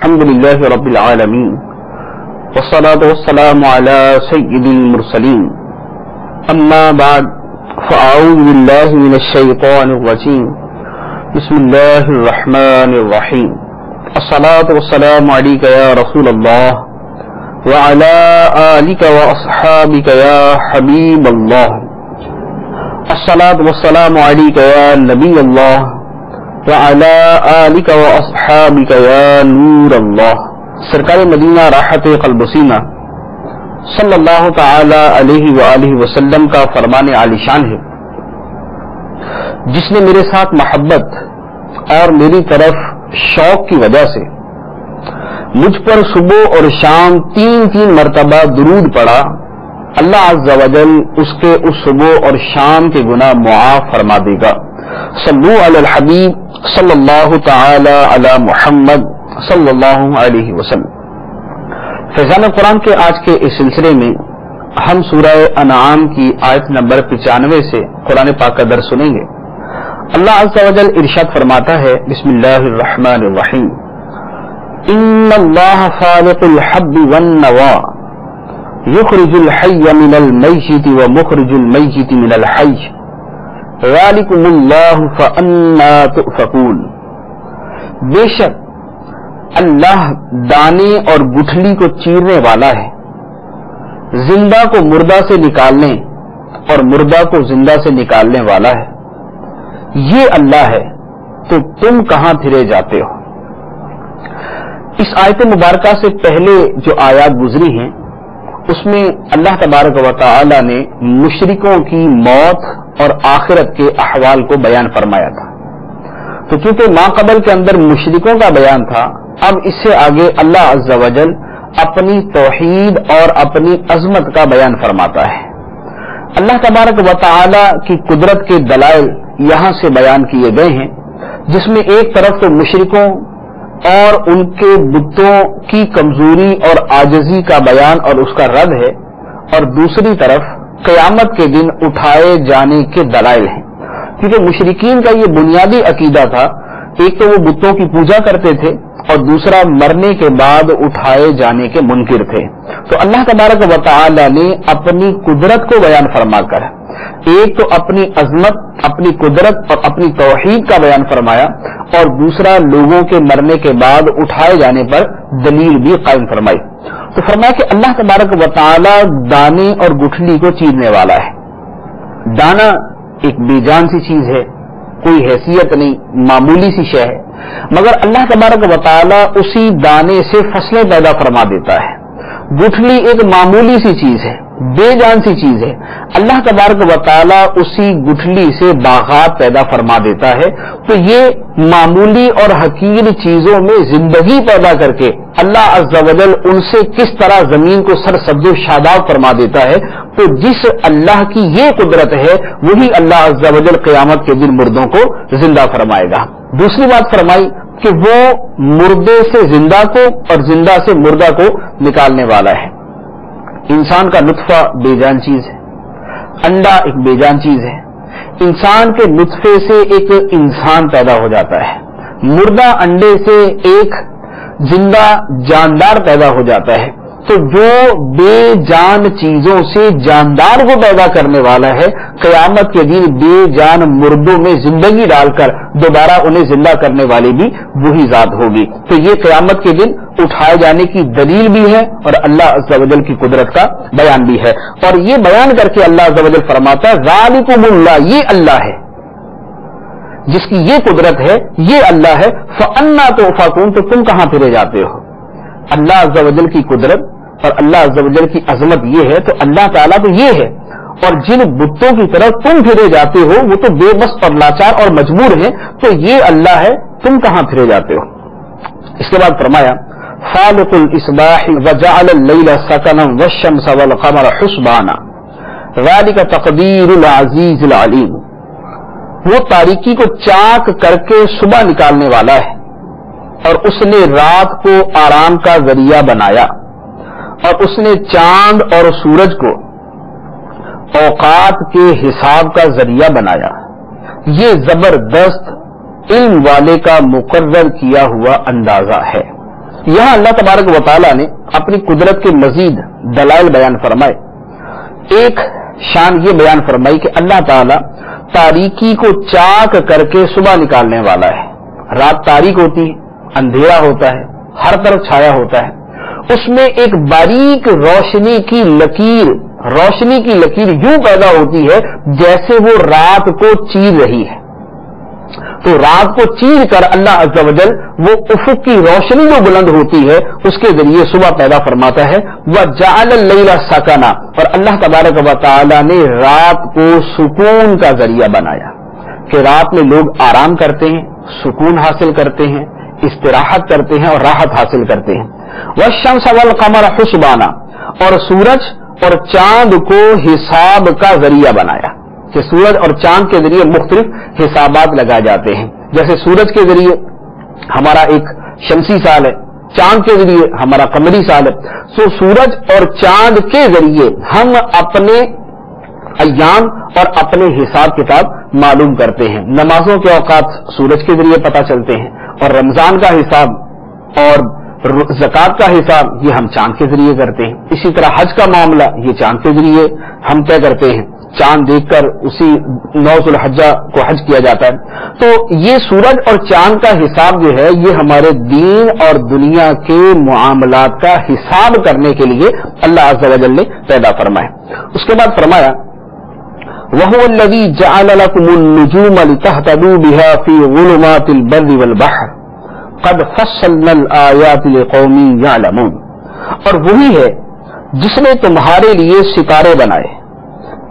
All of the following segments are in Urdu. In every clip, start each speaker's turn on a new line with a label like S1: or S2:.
S1: الحمد لله رب العالمين والصلاة والسلام على سيد المرسلين أما بعد فأعوذ بالله من الشيطان الرجيم بسم الله الرحمن الرحيم الصلاة والسلام عليك يا رسول الله وعلى آلك وأصحابك يا حبيب الله الصلاة والسلام عليك يا نبي الله وعلى آلك وأصحابك يا نور الله. سرکار مدینہ راحت قلب سینہ صلی اللہ تعالی علیہ وآلہ وسلم کا فرمان عالی شان ہے، جس نے میرے ساتھ محبت اور میری طرف شوق کی وجہ سے مجھ پر صبح اور شام تین مرتبہ درود پڑھا، اللہ عز و جل اس کے اس صبح اور شام کے گناہ معاف فرما دے گا. صلو علی الحبیب صلی اللہ تعالی علی محمد صلی اللہ علیہ وسلم. فیضان قرآن کے آج کے اس سلسلے میں ہم سورہ انعام کی آیت نمبر 95 سے قرآن پاک کا درس سنیں گے. اللہ عز و جل ارشاد فرماتا ہے، بسم اللہ الرحمن الرحیم، ان اللہ خالق الحب والنوا یخرج الحی من المیت ومخرج المیت من الحی ذالکم اللہ فانا تؤفکون. بے شک اللہ دانے اور گٹھلی کو چیرنے والا ہے، زندہ کو مردہ سے نکالنے اور مردہ کو زندہ سے نکالنے والا ہے. یہ اللہ ہے تو تم کہاں پھرے جاتے ہو. اس آیت مبارکہ سے پہلے جو آیات گزری ہیں اس میں اللہ تبارک و تعالی نے مشرکوں کی موت اور آخرت کے احوال کو بیان فرمایا تھا. تو چونکہ ما قبل کے اندر مشرکوں کا بیان تھا، اب اس سے آگے اللہ عز و جل اپنی توحید اور اپنی عظمت کا بیان فرماتا ہے. اللہ تبارک و تعالی کی قدرت کے دلائل یہاں سے بیان کیے گئے ہیں، جس میں ایک طرف تو مشرکوں اور ان کے بتوں کی کمزوری اور عاجزی کا بیان اور اس کا رد ہے، اور دوسری طرف قیامت کے دن اٹھائے جانے کے دلائل ہیں. کیونکہ مشرکین کا یہ بنیادی عقیدہ تھا، ایک تو وہ بتوں کی پوجا کرتے تھے اور دوسرا مرنے کے بعد اٹھائے جانے کے منکر تھے. تو اللہ تبارک و تعالی نے اپنی قدرت کو بیان فرما کر ایک تو اپنی عظمت، اپنی قدرت اور اپنی توحید کا بیان فرمایا، اور دوسرا لوگوں کے مرنے کے بعد اٹھائے جانے پر دلیل بھی قائم فرمائی. تو فرمایا کہ اللہ تبارک و تعالی دانے اور گٹھلی کو چیرنے والا ہے. دانا ایک بے جان سی چیز ہے، کوئی حیثیت نہیں، معمولی سی شے ہے، مگر اللہ تبارک و تعالی اسی دانے سے فصلیں پیدا فرما دیتا ہے. گٹھلی ایک معمولی سی چیز ہے، بے جان سی چیز ہے، اللہ تبارک و تعالی اسی گٹھلی سے باغات پیدا فرما دیتا ہے. تو یہ معمولی اور حقیر چیزوں میں زندگی پیدا کر کے اللہ عز و جل ان سے کس طرح زمین کو سرسبز و شاداب فرما دیتا ہے. تو جس اللہ کی یہ قدرت ہے وہی اللہ عز و جل قیامت کے دن مردوں کو زندہ فرمائے گا. دوسری بات فرمائی کہ وہ مردے سے زندہ کو اور زندہ سے مردہ کو نکالنے والا ہے. انسان کا نطفہ بے جان چیز ہے، انڈا ایک بے جان چیز ہے. انسان کے نطفے سے ایک انسان پیدا ہو جاتا ہے، مردہ انڈے سے ایک زندہ جاندار پیدا ہو جاتا ہے. تو جو بے جان چیزوں سے جاندار کو پیدا کرنے والا ہے، قیامت کے دن بے جان مردوں میں زندگی ڈال کر دوبارہ انہیں زندہ کرنے والی بھی وہی ذات ہوگی. تو یہ قیامت کے دن اٹھائے جانے کی دلیل بھی ہے اور اللہ عز و جل کی قدرت کا بیان بھی ہے. اور یہ بیان کر کے اللہ عز و جل فرماتا ہے ذالکم اللہ، یہ اللہ ہے جس کی یہ قدرت ہے، یہ اللہ ہے. فانا تؤفکون، تو تم کہاں پھرے جاتے ہو. اللہ عز و جل کی قدرت اور اللہ عز و جل کی عظمت یہ ہے، تو اللہ تعالیٰ تو یہ ہے، اور جن بتوں کی طرف تم پھرے جاتے ہو وہ تو بے بس اور لاچار اور مجبور ہیں. تو یہ اللہ ہے، تم کہاں پھرے جاتے ہو. اس کے بعد فرمایا خالق الاصباح وجعل الليل سكنا والشمس والقمر حسبانا ذلك تقدیر العزیز العلیم. وہ تاریکی کو چاک کر کے صبح نکالنے والا ہے، اور اس نے رات کو آرام کا ذریعہ بنایا، اور اس نے چاند اور سورج کو اوقات کے حساب کا ذریعہ بنایا. یہ زبردست علم والے کا مقرر کیا ہوا اندازہ ہے. یہاں اللہ تبارک و تعالیٰ نے اپنی قدرت کے مزید دلائل بیان فرمائے. ایک شان یہ بیان فرمائی کہ اللہ تعالیٰ تاریکی کو چاک کر کے صبح نکالنے والا ہے. رات تاریک ہوتی ہے، اندھیرا ہوتا ہے، ہر طرف چھایا ہوتا ہے، اس میں ایک باریک روشنی کی لکیر یوں پیدا ہوتی ہے جیسے وہ رات کو چیر رہی ہے. تو رات کو چیر کر اللہ عز و جل وہ افق کی روشنی جو بلند ہوتی ہے اس کے ذریعے صبح پیدا فرماتا ہے. وَجَعَلَ اللَّيْلَ سَكَنًا، اور اللہ تبارک و تعالی نے رات کو سکون کا ذریعہ بنایا کہ رات میں لوگ آرام کرتے ہیں، سکون حاصل کرتے ہیں، استراحت کرتے ہیں اور راحت حاصل کرتے ہیں. وَالشَّمْسَ وَالْقَمَرَ حُسْبَانًا، اور سورج اور چاند کو حساب کا ذریعہ بنایا کہ سورج اور چاند کے ذریعے مختلف حسابات لگائے جاتے ہیں. جیسے سورج کے ذریعے ہمارا ایک شمسی سال ہے، چاند کے ذریعے ہمارا قمری سال ہے. سو سورج اور چاند کے ذریعے ہم اپنے ایام اور اپنے حساب کتاب معلوم کرتے ہیں. نمازوں کے اوقات سورج کے ذریعے پتہ چلتے ہیں، اور رمضان کا حساب اور زکات کا حساب یہ ہم چاند کے ذریعے کرتے ہیں. اسی طرح حج کا معاملہ یہ چاند کے ذریعے ہم طے کرتے ہیں. چاند دیکھ کر اسی 9 ذو الحجہ کو حج کیا جاتا ہے. تو یہ سورج اور چاند کا حساب جو ہے یہ ہمارے دین اور دنیا کے معاملات کا حساب کرنے کے لیے اللہ عز و جل نے پیدا فرمایا. اس کے بعد فرمایا وَهُوَ الَّذِي جَعَلَ لَكُمُ النُّجُومَ لِتَهْتَدُوا بِهَا فِي ظُلُمَاتِ الْبَرِّ وَالْبَحْرِ قَدْ فَصَّلْنَا الْآيَاتِ لِقَوْمٍ يَعْلَمُونَ، اور وہی ہے جس نے تمہارے لیے ستارے بنائے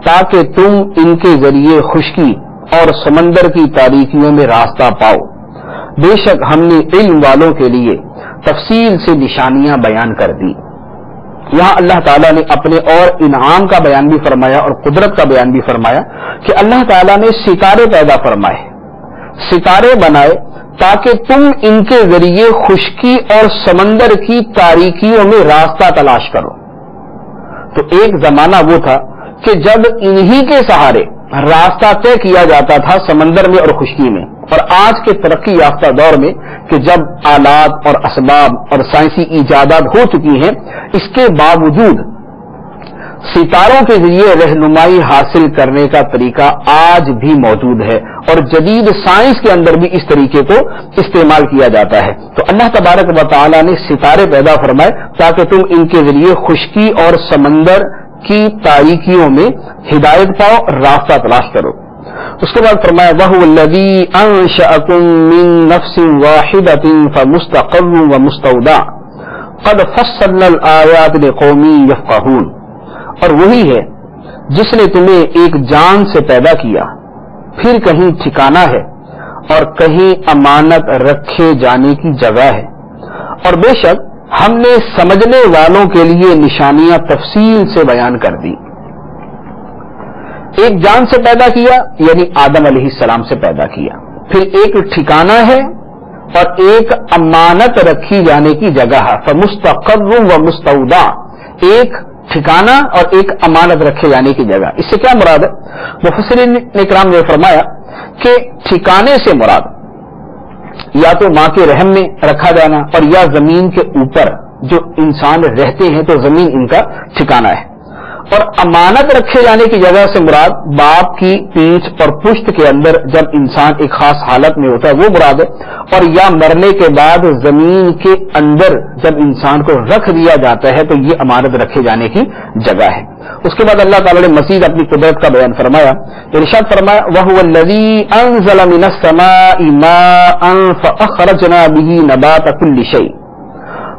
S1: تاکہ تم ان کے ذریعے خشکی اور سمندر کی تاریکیوں میں راستہ پاؤ. بے شک ہم نے علم والوں کے لیے تفصیل سے نشانیاں بیان کر دی. یہاں اللہ تعالیٰ نے اپنے اور انعام کا بیان بھی فرمایا اور قدرت کا بیان بھی فرمایا کہ اللہ تعالیٰ نے ستارے پیدا فرمائے، ستارے بنائے تاکہ تم ان کے ذریعے خشکی اور سمندر کی تاریکیوں میں راستہ تلاش کرو. تو ایک زمانہ وہ تھا کہ جب انہی کے سہارے راستہ طے کیا جاتا تھا سمندر میں اور خشکی میں، اور آج کے ترقی یافتہ دور میں کہ جب آلات اور اسباب اور سائنسی ایجادات ہو چکی ہیں، اس کے باوجود ستاروں کے ذریعے رہنمائی حاصل کرنے کا طریقہ آج بھی موجود ہے، اور جدید سائنس کے اندر بھی اس طریقے کو استعمال کیا جاتا ہے. تو اللہ تبارک و تعالی نے ستارے پیدا فرمائے تاکہ تم ان کے ذریعے خشکی اور سمندر کی تاریکیوں میں ہدایت پاؤ، راستہ تلاش کرو. اس کے بعد فرمایا وَهُوَ الَّذِي أَنشَأَكُم مِّن نَّفْسٍ وَاحِدَةٍ فَمُسْتَقَرٌّ وَمُسْتَوْدَعٌ قَدْ فَصَّلْنَا الْآيَاتِ لِقَوْمٍ يَفْقَهُونَ، اور وہی ہے جس نے تمہیں ایک جان سے پیدا کیا، پھر کہیں ٹھکانہ ہے اور کہیں امانت رکھے جانے کی جگہ ہے، اور بے شک ہم نے سمجھنے والوں کے لیے نشانیاں تفصیل سے بیان کر دی. ایک جان سے پیدا کیا یعنی آدم علیہ السلام سے پیدا کیا، پھر ایک ٹھکانہ ہے اور ایک امانت رکھی جانے کی جگہ ہے. فَمُسْتَقَرٌّ وَمُسْتَوْدَعٌ، ایک ٹھکانہ اور ایک امانت رکھے جانے کی جگہ. اس سے کیا مراد ہے؟ مفسرین اکرام نے فرمایا کہ ٹھکانے سے مراد یا تو ماں کے رحم میں رکھا جانا اور یا زمین کے اوپر جو انسان رہتے ہیں تو زمین ان کا ٹھکانہ ہے، اور امانت رکھے جانے کی جگہ سے مراد باپ کی پیٹھ اور پشت کے اندر جب انسان ایک خاص حالت میں ہوتا ہے وہ مراد ہے، اور یا مرنے کے بعد زمین کے اندر جب انسان کو رکھ دیا جاتا ہے تو یہ امانت رکھے جانے کی جگہ ہے. اس کے بعد اللہ تعالی نے مزید اپنی قدرت کا بیان فرمایا. ارشاد فرمایا وَهُوَ الَّذِي أَنزَلَ مِنَ السَّمَاءِ مَاءً فَأَخْرَجْنَا بِهِ نَبَاتَ كُلِّ شَيْءٍ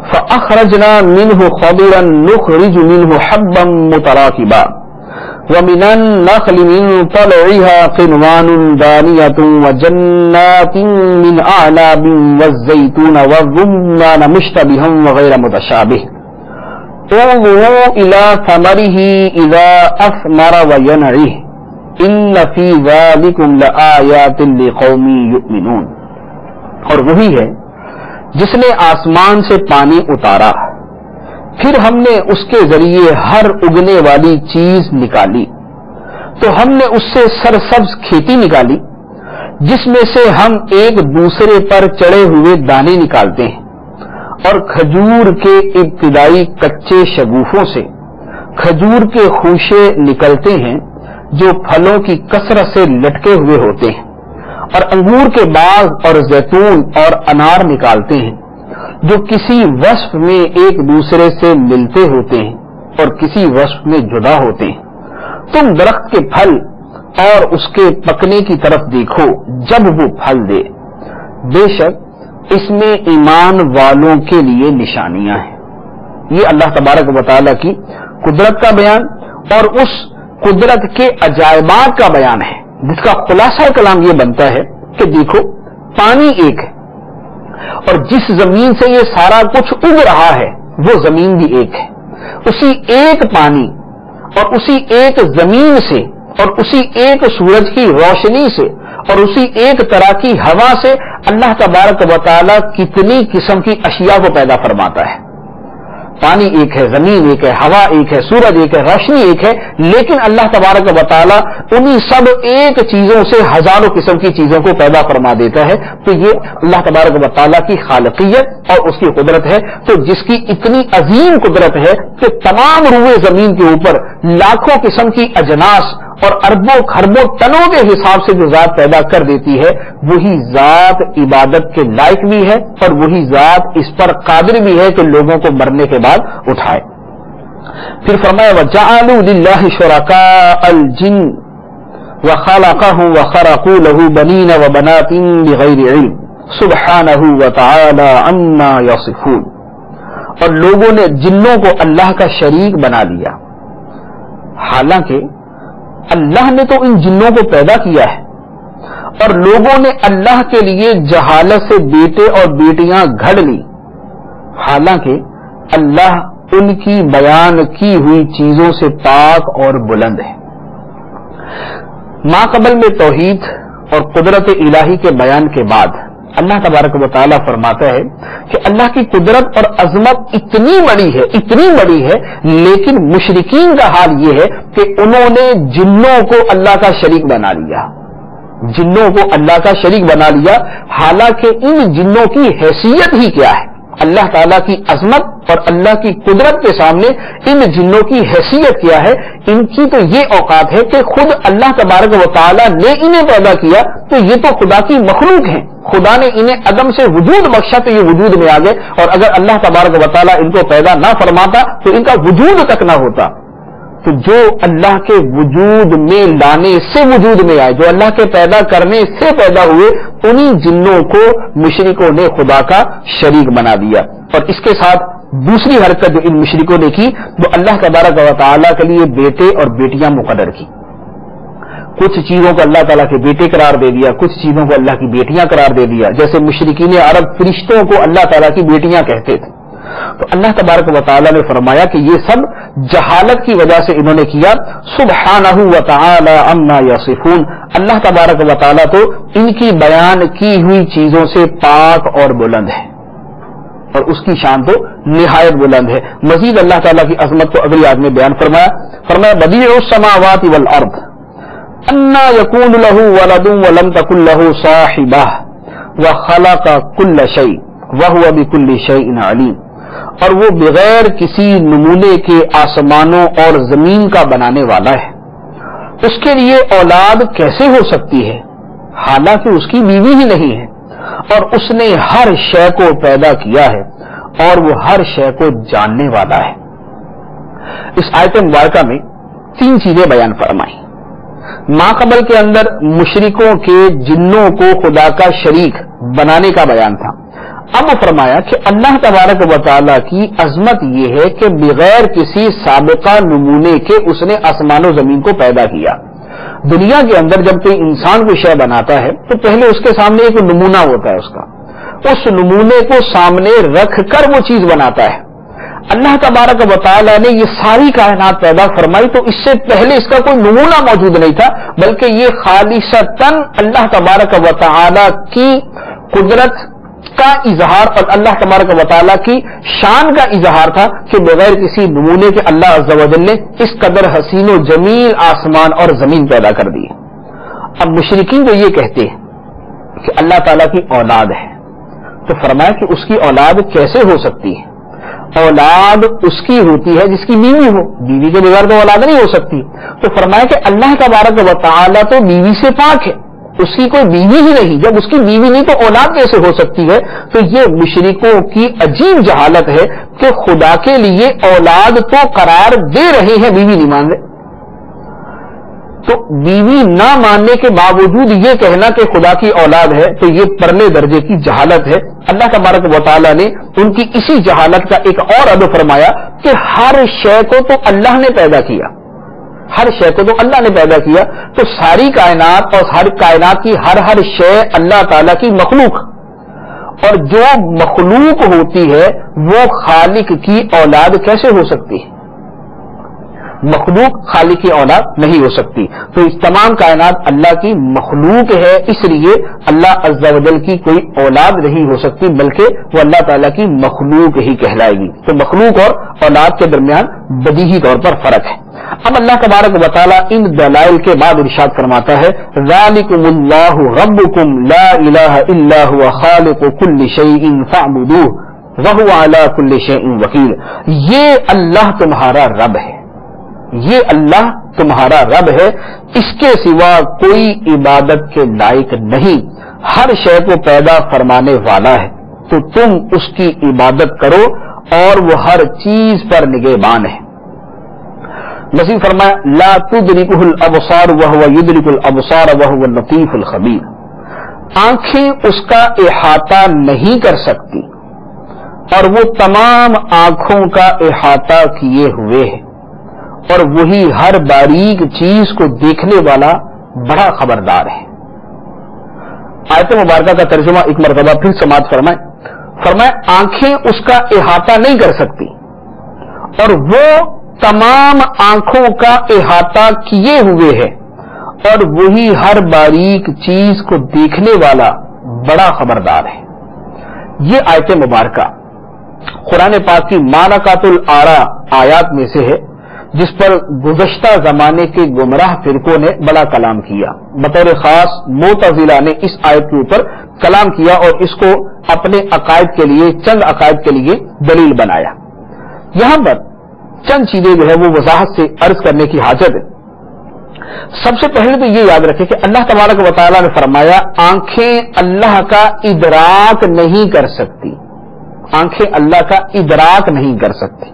S1: فَأَخْرَجْنَا مِنْهُ خَضِرًا نُخْرِجُ مِنْهُ حَبًّا مُتَرَاكِبًا وَمِنَ النَّخْلِ مِنْ طَلْعِهَا قِنْوَانٌ دَانِيَةٌ وَجَنَّاتٍ مِنْ أَعْنَابٍ وَالزَّيْتُونَ وَالرُّمَّانَ مُشْتَبِهًا وَغَيْرَ مُتَشَابِهٍ انظروا إلى ثمره إذا أثمر وينعه إن في ذلكم لآيات لقوم يؤمنون. اور وہی ہے جس نے آسمان سے پانی اتارا، پھر ہم نے اس کے ذریعے ہر اگنے والی چیز نکالی، تو ہم نے اس سے سرسبز کھیتی نکالی جس میں سے ہم ایک دوسرے پر چڑھے ہوئے دانے نکالتے ہیں، اور کھجور کے ابتدائی کچے شگوفوں سے کھجور کے خوشے نکلتے ہیں جو پھلوں کی کثرت سے لٹکے ہوئے ہوتے ہیں، اور انگور کے باغ اور زیتون اور انار نکالتے ہیں جو کسی وصف میں ایک دوسرے سے ملتے ہوتے ہیں اور کسی وصف میں جدا ہوتے ہیں۔ تم درخت کے پھل اور اس کے پکنے کی طرف دیکھو جب وہ پھل دے، بے شک اس میں ایمان والوں کے لیے نشانیاں ہیں۔ یہ اللہ تبارک و تعالیٰ کی قدرت کا بیان اور اس قدرت کے عجائبات کا بیان ہے، جس کا خلاصہ کلام یہ بنتا ہے کہ دیکھو پانی ایک ہے، اور جس زمین سے یہ سارا کچھ اگ رہا ہے وہ زمین بھی ایک ہے۔ اسی ایک پانی اور اسی ایک زمین سے اور اسی ایک سورج کی روشنی سے اور اسی ایک طرح کی ہوا سے اللہ تبارک و تعالیٰ کتنی قسم کی اشیاء کو پیدا فرماتا ہے۔ پانی ایک ہے، زمین ایک ہے، ہوا ایک ہے، سورج ایک ہے، روشنی ایک ہے، لیکن اللہ تبارک و تعالیٰ انہی سب ایک چیزوں سے ہزاروں قسم کی چیزوں کو پیدا فرما دیتا ہے۔ تو یہ اللہ تبارک و تعالیٰ کی خالقیت اور اس کی قدرت ہے، تو جس کی اتنی عظیم قدرت ہے کہ تمام روئے زمین کے اوپر لاکھوں قسم کی اجناس اور اربوں خربوں ٹنوں کے حساب سے جو ذات پیدا کر دیتی ہے، وہی ذات عبادت کے لائق بھی ہے اور وہی ذات اس پر قادر بھی ہے کہ لوگوں کو مرنے کے بعد اٹھائے۔ پھر فرمایا وَجَعَلُوا لِلَّهِ شُرَكَاءَ الْجِنِّ وَخَلَقَهُمْ وَخَرَقُوا لَهُ بَنِينَ وَبَنَاتٍ بِغَيْرِ عِلْمٍ سُبْحَانَهُ وَتَعَالَى عَمَّا يَصِفُونَ، اور لوگوں نے جنوں کو اللہ کا شریک بنا لیا، حالانکہ اللہ نے تو ان جنوں کو پیدا کیا ہے، اور لوگوں نے اللہ کے لیے جہالت سے بیٹے اور بیٹیاں گھڑ لی، حالانکہ اللہ ان کی بیان کی ہوئی چیزوں سے پاک اور بلند ہے۔ ماقبل میں توحید اور قدرت الہی کے بیان کے بعد اللہ تبارک و تعالیٰ فرماتا ہے کہ اللہ کی قدرت اور عظمت اتنی بڑی ہے، لیکن مشرکین کا حال یہ ہے کہ انہوں نے جنوں کو اللہ کا شریک بنا لیا، جنوں کو اللہ کا شریک بنا لیا، حالانکہ ان جنوں کی حیثیت ہی کیا ہے؟ اللہ تعالیٰ کی عظمت اور اللہ کی قدرت کے سامنے ان جنوں کی حیثیت کیا ہے؟ ان کی تو یہ اوقات ہے کہ خود اللہ تبارک و تعالیٰ نے انہیں پیدا کیا، تو یہ تو خدا کی مخلوق ہیں، خدا نے انہیں عدم سے وجود بخشا تو یہ وجود میں آ گئے، اور اگر اللہ تبارک و تعالیٰ ان کو پیدا نہ فرماتا تو ان کا وجود تک نہ ہوتا۔ تو جو اللہ کے وجود میں لانے سے وجود میں آئے، جو اللہ کے پیدا کرنے سے پیدا ہوئے، انہی جنوں کو مشرکوں نے خدا کا شریک بنا دیا۔ اور اس کے ساتھ دوسری حرکت جو ان مشرکوں نے کی وہ اللہ تبارک و تعالیٰ کے لیے بیٹے اور بیٹیاں مقرر کی۔ کچھ چیزوں کو اللہ تعالیٰ کے بیٹے قرار دے دیا، کچھ چیزوں کو اللہ کی بیٹیاں قرار دے دیا، جیسے مشرکین عرب فرشتوں کو اللہ تعالیٰ کی بیٹیاں کہتے تھے۔ تو اللہ تبارک و تعالیٰ نے فرمایا کہ یہ سب جہالت کی وجہ سے انہوں نے کیا۔ سبحانہ و تعالی عما یصفون، اللہ تبارک و تعالیٰ تو ان کی بیان کی ہوئی چیزوں سے پاک اور بلند ہے، اور اس کی شان تو نہایت بلند ہے۔ مزید اللہ تعالیٰ کی عظمت کو اگلی آیت میں بیان فرمایا بدیع السماوات والارض انا یکون له ولد ولم تکن له صاحبہ وخلق کل شیء وهو بكل شیء علیم، اور وہ بغیر کسی نمونے کے آسمانوں اور زمین کا بنانے والا ہے، اس کے لیے اولاد کیسے ہو سکتی ہے حالانکہ اس کی بیوی ہی نہیں ہے، اور اس نے ہر شے کو پیدا کیا ہے اور وہ ہر شے کو جاننے والا ہے۔ اس آیت مبارکہ میں تین چیزیں بیان فرمائیں۔ ماقبل کے اندر مشرکوں کے جنوں کو خدا کا شریک بنانے کا بیان تھا، اب فرمایا کہ اللہ تبارک و تعالیٰ کی عظمت یہ ہے کہ بغیر کسی سابقہ نمونے کے اس نے آسمان و زمین کو پیدا کیا۔ دنیا کے اندر جب کوئی انسان کوئی شے بناتا ہے تو پہلے اس کے سامنے ایک نمونہ ہوتا ہے، اس نمونے کو سامنے رکھ کر وہ چیز بناتا ہے۔ اللہ تبارک و تعالیٰ نے یہ ساری کائنات پیدا فرمائی تو اس سے پہلے اس کا کوئی نمونہ موجود نہیں تھا، بلکہ یہ خالصتاً اللہ تبارک و تعالیٰ کی قدرت کا اظہار اور اللہ تبارک و تعالیٰ کی شان کا اظہار تھا کہ بغیر کسی نمونے کے اللہ عز و جل نے اس قدر حسین و جمیل آسمان اور زمین پیدا کر دی۔ اب مشرکین تو یہ کہتے ہیں کہ اللہ تعالیٰ کی اولاد ہے، تو فرمایا کہ اس کی اولاد کیسے ہو سکتی ہے؟ اولاد اس کی ہوتی ہے جس کی بیوی ہو، بیوی کے بغیر تو اولاد نہیں ہو سکتی. تو فرمایا کہ اللہ تبارک و تعالیٰ تو بیوی سے پاک ہے، اس کی کوئی بیوی ہی نہیں. جب اس کی بیوی نہیں تو اولاد کیسے ہو سکتی ہے؟ تو یہ مشرکوں کی عجیب جہالت ہے کہ خدا کے لیے اولاد تو قرار دے رہے ہیں، بیوی نہیں مان رہے. تو بیوی نہ ماننے کے باوجود یہ کہنا کہ خدا کی اولاد ہے تو یہ پرلے درجے کی جہالت ہے. اللہ تبارک و تعالیٰ نے ان کی اسی جہالت کا ایک اور ادب فرمایا کہ ہر شے کو تو اللہ نے پیدا کیا، ہر شے کو تو اللہ نے پیدا کیا. تو ساری کائنات اور ہر کائنات کی ہر شے اللہ تعالیٰ کی مخلوق، اور جو مخلوق ہوتی ہے وہ خالق کی اولاد کیسے ہو سکتی ہے؟ مخلوق خالق کی اولاد نہیں ہو سکتی. تو اس تمام کائنات اللہ کی مخلوق ہے، اس لیے اللہ عز و جل کی کوئی اولاد نہیں ہو سکتی بلکہ وہ اللہ تعالیٰ کی مخلوق ہی کہلائے گی. تو مخلوق اور اولاد کے درمیان بدیہی طور پر فرق ہے. اب اللہ تبارک و تعالیٰ ان دلائل کے بعد ارشاد فرماتا ہے ذالکم اللہ ربکم لا الہ الا هو خالق کل شیء فاعبدوہ وہو علی کل شیء وکیل. یہ اللہ تمہارا رب ہے، یہ اللہ تمہارا رب ہے، اس کے سوا کوئی عبادت کے لائق نہیں، ہر شے کو پیدا فرمانے والا ہے. تو تم اس کی عبادت کرو اور وہ ہر چیز پر نگہبان ہے. مزید فرمایا لا تدرکہ الابصار وہو یدرک الابصار وہو اللطیف الخبیر. آنکھیں اس کا احاطہ نہیں کر سکتی اور وہ تمام آنکھوں کا احاطہ کیے ہوئے ہے، اور وہی ہر باریک چیز کو دیکھنے والا بڑا خبردار ہے. آیت مبارکہ کا ترجمہ ایک مرتبہ پھر سماعت فرمائے آنکھیں اس کا احاطہ نہیں کر سکتی اور وہ تمام آنکھوں کا احاطہ کیے ہوئے ہے، اور وہی ہر باریک چیز کو دیکھنے والا بڑا خبردار ہے. یہ آیت مبارکہ قرآن پاک کی مانکات الآراء آیات میں سے ہے جس پر گزشتہ زمانے کے گمراہ فرقوں نے بڑا کلام کیا. بطور خاص معتزلہ نے اس آیت کے اوپر کلام کیا اور اس کو اپنے عقائد کے لیے، چند عقائد کے لیے دلیل بنایا. یہاں پر چند چیزیں جو ہے وہ وضاحت سے عرض کرنے کی حاجت ہے. سب سے پہلے تو یہ یاد رکھیں کہ اللہ تبارک و تعالیٰ نے فرمایا آنکھیں اللہ کا ادراک نہیں کر سکتی. آنکھیں اللہ کا ادراک نہیں کر سکتی.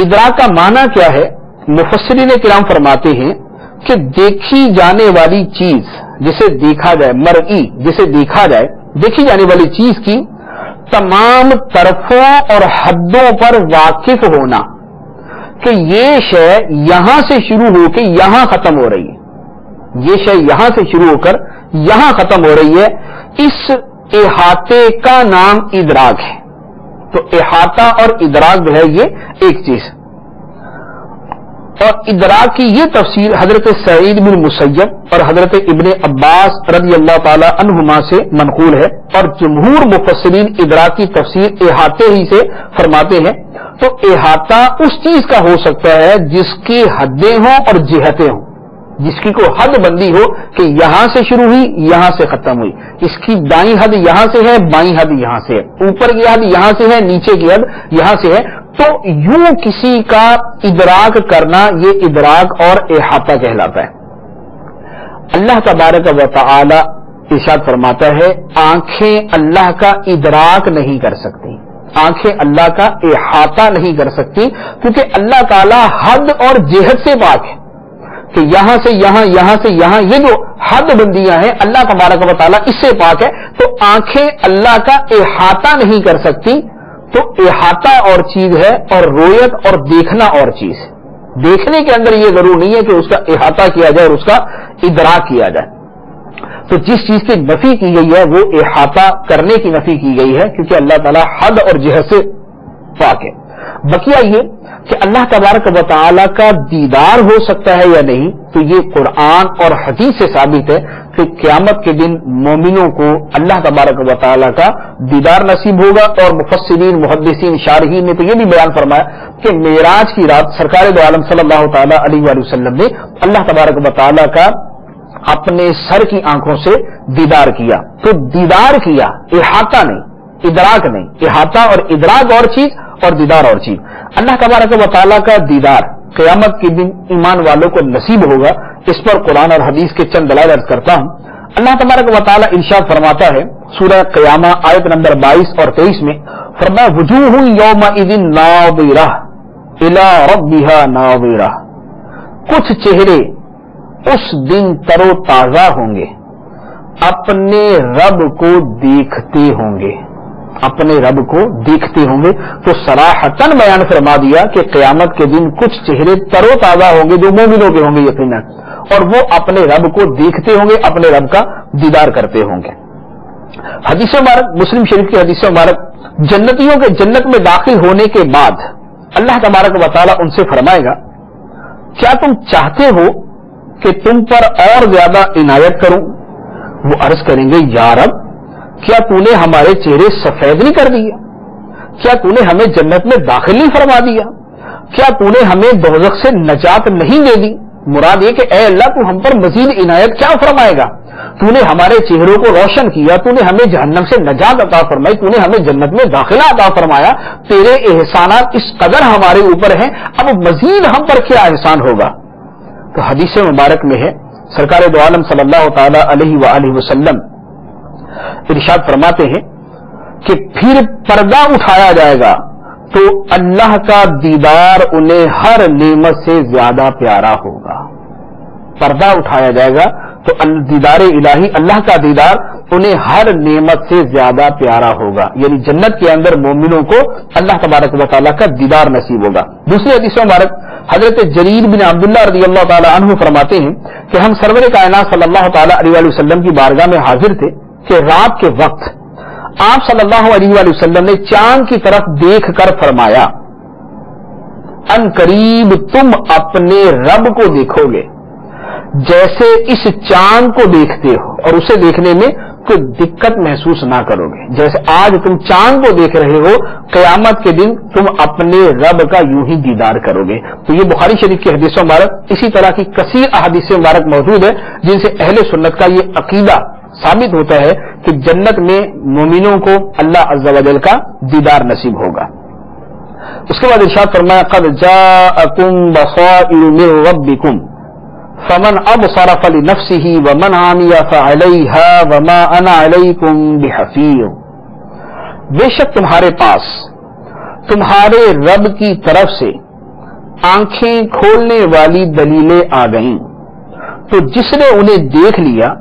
S1: ادراک کا معنی کیا ہے؟ مفسرین کرام فرماتے ہیں کہ دیکھی جانے والی چیز جسے دیکھا جائے، مرئی جسے دیکھا جائے، دیکھی جانے والی چیز کی تمام طرفوں اور حدوں پر واقف ہونا کہ یہ شے یہاں سے شروع ہو کے یہاں ختم ہو رہی ہے، یہ شے یہاں سے شروع ہو کر یہاں ختم ہو رہی ہے، اس احاطے کا نام ادراک ہے. تو احاطہ اور ادراک جو ہے یہ ایک چیز، اور ادراک کی یہ تفسیر حضرت سعید بن مسیب اور حضرت ابن عباس رضی اللہ تعالی عنہما سے منقول ہے، اور جمہور مفسرین ادراک کی تفسیر احاطے ہی سے فرماتے ہیں. تو احاطہ اس چیز کا ہو سکتا ہے جس کی حدیں ہوں اور جہتیں ہوں، جس کی کوئی حد بندی ہو کہ یہاں سے شروع ہوئی یہاں سے ختم ہوئی، اس کی دائیں حد یہاں سے ہے، بائیں حد یہاں سے ہے، اوپر کی حد یہاں سے ہے، نیچے کی حد یہاں سے ہے. تو یوں کسی کا ادراک کرنا یہ ادراک اور احاطہ کہلاتا ہے. اللہ تبارک و تعالی ارشاد فرماتا ہے آنکھیں اللہ کا ادراک نہیں کر سکتی، آنکھیں اللہ کا احاطہ نہیں کر سکتی، کیونکہ اللہ تعالی حد اور جہت سے پاک ہے کہ یہاں سے یہاں، یہاں سے یہاں، یہ جو حد بندیاں ہیں اللہ تبارک و تعالیٰ اس سے پاک ہے. تو آنکھیں اللہ کا احاطہ نہیں کر سکتی. تو احاطہ اور چیز ہے اور رویت اور دیکھنا اور چیز ہے. دیکھنے کے اندر یہ ضرور نہیں ہے کہ اس کا احاطہ کیا جائے اور اس کا ادراک کیا جائے. تو جس چیز کی نفی کی گئی ہے وہ احاطہ کرنے کی نفی کی گئی ہے کیونکہ اللہ تعالیٰ حد اور جہت سے پاک ہے. بقیہ یہ کہ اللہ تبارک و تعالیٰ کا دیدار ہو سکتا ہے یا نہیں، تو یہ قرآن اور حدیث سے ثابت ہے کہ قیامت کے دن مومنوں کو اللہ تبارک و تعالیٰ کا دیدار نصیب ہوگا. اور مفسرین، محدثین، شارحین نے تو یہ بھی بیان فرمایا کہ معراج کی رات سرکار دو عالم صلی اللہ تعالیٰ علیہ وآلہ وسلم نے اللہ تبارک و تعالیٰ کا اپنے سر کی آنکھوں سے دیدار کیا. تو دیدار کیا، احاطہ نہیں، ادراک نہیں. احاطہ اور ادراک اور چیز اور دیدار اور چیز. اللہ تبارک و تعالیٰ کا دیدار قیامت کے دن ایمان والوں کو نصیب ہوگا. اس پر قرآن اور حدیث کے چند دلائل عرض کرتا ہوں. اللہ تبارک و تعالیٰ ارشاد فرماتا ہے سورہ قیامہ آیت نمبر 22 اور 23 میں، فرمایا وجوہ یومئذ ناظرہ الی ربہا ناظرہ، کچھ چہرے اس دن تر و تازہ ہوں گے، اپنے رب کو دیکھتے ہوں گے. اپنے رب کو دیکھتے ہوں گے. تو صراحتاً بیان فرما دیا کہ قیامت کے دن کچھ چہرے تر و تازہ ہوں گے جو مومنوں کے ہوں گے یقیناً، اور وہ اپنے رب کو دیکھتے ہوں گے، اپنے رب کا دیدار کرتے ہوں گے. حدیث مبارک مسلم شریف کی حدیث مبارک، جنتیوں کے جنت میں داخل ہونے کے بعد اللہ تبارک و تعالیٰ ان سے فرمائے گا کیا تم چاہتے ہو کہ تم پر اور زیادہ عنایت کروں؟ وہ عرض کریں گے یا رب، کیا تو نے ہمارے چہرے سفید نہیں کر دیا؟ کیا تو نے ہمیں جنت میں داخل نہیں فرما دیا؟ کیا تو نے ہمیں دوزخ سے نجات نہیں دے دی؟ مراد یہ کہ اے اللہ تو ہم پر مزید عنایت کیا فرمائے گا؟ تو نے ہمارے چہروں کو روشن کیا، تو نے ہمیں جہنم سے نجات عطا فرمائی، تو نے ہمیں جنت میں داخلہ عطا فرمایا. تیرے احسانات اس قدر ہمارے اوپر ہیں، اب مزید ہم پر کیا احسان ہوگا؟ تو حدیث مبارک میں ہے سرکار دو عالم صلی اللہ تعالی علیہ وآلہ وسلم ارشاد فرماتے ہیں کہ پھر پردہ اٹھایا جائے گا تو اللہ کا دیدار انہیں ہر نعمت سے زیادہ پیارا ہوگا. پردہ اٹھایا جائے گا تو دیدار الہی، اللہ کا دیدار انہیں ہر نعمت سے زیادہ پیارا ہوگا. یعنی جنت کے اندر مومنوں کو اللہ تبارک و تعالیٰ کا دیدار نصیب ہوگا. دوسری حدیث مبارک حضرت جریر بن عبداللہ رضی اللہ تعالی عنہ فرماتے ہیں کہ ہم سرور کائنات صلی اللہ تعالی علیہ وسلم کی بارگاہ میں حاضر تھے کہ رات کے وقت آپ صلی اللہ علیہ وسلم نے چاند کی طرف دیکھ کر فرمایا ان قریب تم اپنے رب کو دیکھو گے جیسے اس چاند کو دیکھتے ہو، اور اسے دیکھنے میں کوئی دقت محسوس نہ کرو گے. جیسے آج تم چاند کو دیکھ رہے ہو، قیامت کے دن تم اپنے رب کا یوں ہی دیدار کرو گے. تو یہ بخاری شریف کی حدیث مبارک، اسی طرح کی کثیر احادیث مبارک موجود ہے جن سے اہل سنت کا یہ عقیدہ ثابت ہوتا ہے کہ جنت میں مومنوں کو اللہ عز و جل کا دیدار نصیب ہوگا. اس کے بعد ارشاد فرمایا قد جاءکم بصائر من ربکم فمن ابصر فلنفسه ومن عمي فعليها وما انا عليكم بحفيظ. بے شک تمہارے پاس تمہارے رب کی طرف سے آنکھیں کھولنے والی دلیلیں آ گئیں، تو جس نے انہیں دیکھ لیا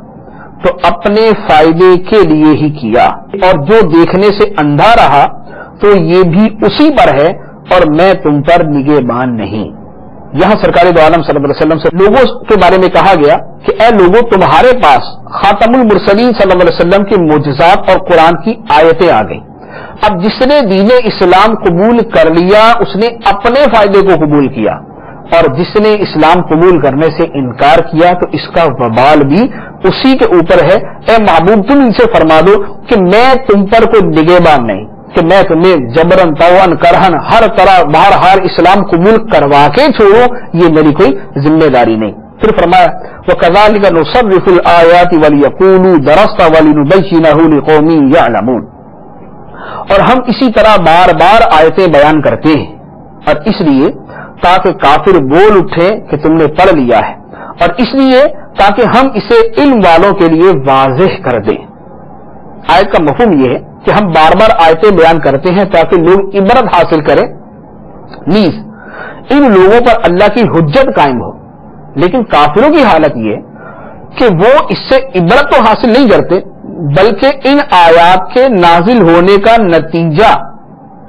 S1: تو اپنے فائدے کے لیے ہی کیا، اور جو دیکھنے سے اندھا رہا تو یہ بھی اسی پر ہے اور میں تم پر نگہبان نہیں. یہاں سرکار دو عالم صلی اللہ علیہ وسلم سے لوگوں کے بارے میں کہا گیا کہ اے لوگوں، تمہارے پاس خاتم المرسلین صلی اللہ علیہ وسلم کے معجزات اور قرآن کی آیتیں آ گئیں. اب جس نے دین اسلام قبول کر لیا اس نے اپنے فائدے کو قبول کیا، اور جس نے اسلام قبول کرنے سے انکار کیا تو اس کا وبال بھی اسی کے اوپر ہے. اے محبوب تم ان سے فرما دو کہ میں تم پر کوئی نگہبان نہیں، کہ میں تمہیں جبرن طوعن کرہن ہر طرح بہرحال اسلام قبول کروا کے چھوڑوں، یہ میری کوئی ذمہ داری نہیں. پھر فرمایا وَكَذَلِكَ نُصَرِّفُ الْآيَاتِ وَلِيَقُولُوا دَرَسْتَ وَلِنُبَيِّنَهُ لِقَوْمٍ يَعْلَمُونَ. اور ہم اسی طرح بار بار آیتیں بیان کرتے ہیں، اور اس لیے تاکہ کافر بول اٹھے کہ تم نے پڑھ لیا ہے، اور اس لیے تاکہ ہم اسے علم والوں کے لیے واضح کر دیں. آیت کا مفہوم یہ ہے کہ ہم بار بار آیتیں بیان کرتے ہیں تاکہ لوگ عبرت حاصل کریں، نیز ان لوگوں پر اللہ کی حجت قائم ہو. لیکن کافروں کی حالت یہ کہ وہ اس سے عبرت تو حاصل نہیں کرتے، بلکہ ان آیات کے نازل ہونے کا نتیجہ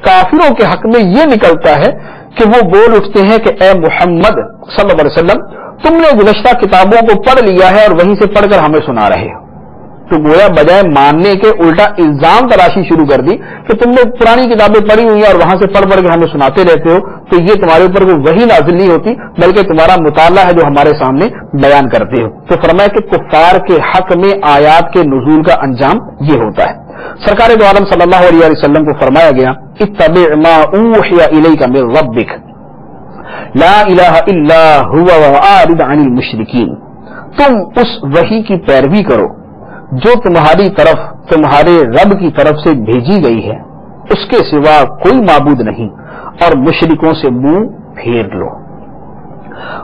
S1: کافروں کے حق میں یہ نکلتا ہے کہ وہ بول اٹھتے ہیں کہ اے محمد صلی اللہ علیہ وسلم، تم نے گزشتہ کتابوں کو پڑھ لیا ہے اور وہیں سے پڑھ کر ہمیں سنا رہے ہو. تو گویا بجائے ماننے کے الٹا الزام تراشی شروع کر دی کہ تم نے پرانی کتابیں پڑھی ہوئی ہیں اور وہاں سے پڑھ پڑھ کے ہمیں سناتے رہتے ہو. تو یہ تمہارے اوپر کوئی وحی نازل نہیں ہوتی بلکہ تمہارا مطالعہ ہے جو ہمارے سامنے بیان کرتے ہو. تو فرمایا کہ کفار کے حق میں آیات کے نزول کا انجام یہ ہوتا ہے. سرکار دو عالم صلی اللہ علیہ وسلم کو فرمایا گیا اتبع ما اوحی الیک من ربک لا الہ الا هو واعرض عن المشرکین. تم اس وحی کی پیروی کرو جو تمہاری طرف تمہارے رب کی طرف سے بھیجی گئی ہے، اس کے سوا کوئی معبود نہیں، اور مشرکوں سے منہ پھیر لو۔